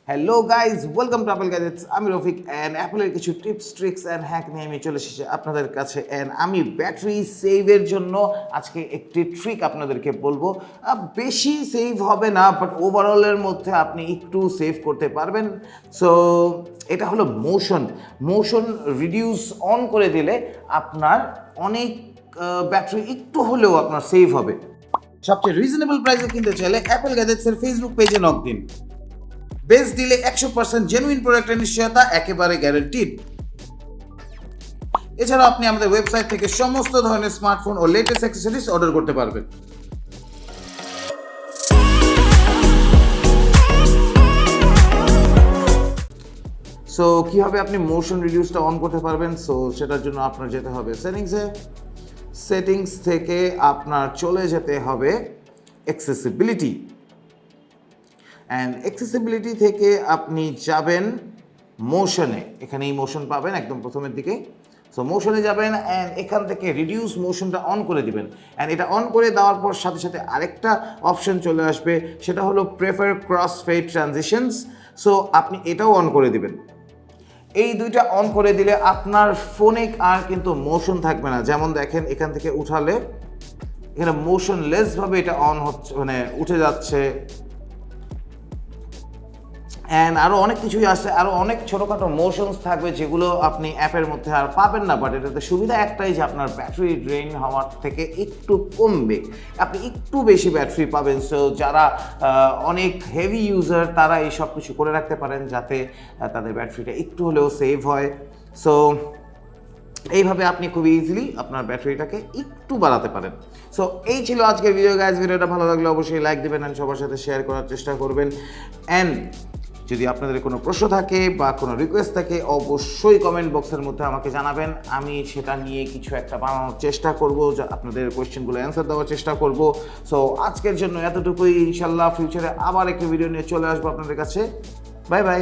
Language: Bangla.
Hello guys, welcome to Apple gadgets. আমি রফিক অ্যান্ড অ্যাপলের কিছু টিপস ট্রিক্স অ্যান্ড হ্যাক নিয়ে আমি চলে এসেছি আপনাদের কাছে। অ্যান্ড আমি ব্যাটারি সেভের জন্য আজকে একটি ট্রিক আপনাদেরকে বলবো। বেশি সেভ হবে না, বাট ওভারঅলের মধ্যে আপনি একটু সেভ করতে পারবেন। সো এটা হলো মোশন রিডিউস অন করে দিলে আপনার অনেক ব্যাটারি একটু হলেও আপনার সেভ হবে। সবচেয়ে রিজনেবল প্রাইসে কিনতে চাইলে অ্যাপল গ্যাজেটসের ফেসবুক পেজে নক দিন। বেস্ট দিলে 100% জেনুইন প্রোডাক্টের নিশ্চয়তা, একেবারে গ্যারান্টিড। এছাড়াও আপনি আমাদের ওয়েবসাইট থেকে সমস্ত ধরনের স্মার্টফোন ও লেটেস্ট অ্যাক্সেসরিজ অর্ডার করতে পারবেন। সো কীভাবে আপনি মোশন রিডিউসটা অন করতে পারবেন? সো সেটার জন্য আপনার যেতে হবে সেটিংস থেকে আপনার চলে যেতে হবে অ্যাক্সেসিবিলিটি, অ্যান্ড অ্যাক্সেসিবিলিটি থেকে আপনি যাবেন মোশনে। এখানেই মোশন পাবেন একদম প্রথমের দিকে। সো মোশনে যাবেন অ্যান্ড এখান থেকে রিডিউস মোশনটা অন করে দিবেন। অ্যান্ড এটা অন করে দেওয়ার পর সাথে সাথে আরেকটা অপশন চলে আসবে, সেটা হলো prefer cross fade transitions. So আপনি এটাও অন করে দিবেন। এই দুইটা অন করে দিলে আপনার ফোনে আর কিন্তু মোশন থাকবে না। যেমন দেখেন, এখান থেকে উঠালে এখানে মোশনলেসভাবে এটা অন হচ্ছে, মানে উঠে যাচ্ছে। অ্যান্ড আরও অনেক কিছুই আসছে, আরও অনেক ছোটোখাটো মোশনস থাকবে যেগুলো আপনি অ্যাপের মধ্যে আর পাবেন না। বাট এটাতে সুবিধা একটাই যে আপনার ব্যাটারি ড্রেন হওয়ার থেকে একটু কমবে, আপনি একটু বেশি ব্যাটারি পাবেন। সো যারা অনেক হেভি ইউজার তারা এই সব কিছু করে রাখতে পারেন যাতে তাদের ব্যাটারিটা একটু হলেও সেভ হয়। সো এইভাবে আপনি খুব ইজিলি আপনার ব্যাটারিটাকে একটু বাড়াতে পারেন। সো এই ছিল আজকের ভিডিও গাইজ। ভিডিওটা ভালো লাগলে অবশ্যই লাইক দেবেন অ্যান্ড সবার সাথে শেয়ার করার চেষ্টা করবেন। অ্যান্ড যদি আপনাদের কোনো প্রশ্ন থাকে বা কোনো রিকোয়েস্ট থাকে অবশ্যই কমেন্ট বক্সের মধ্যে আমাকে জানাবেন। আমি সেটা নিয়ে কিছু একটা বানানোর চেষ্টা করব, যা আপনাদের কোয়েশ্চেনগুলো অ্যান্সার দেওয়ার চেষ্টা করব। সো আজকের জন্য এতটুকুই। ইনশাল্লাহ ফিউচারে আবার একটা ভিডিও নিয়ে চলে আসবো আপনাদের কাছে। Bye bye.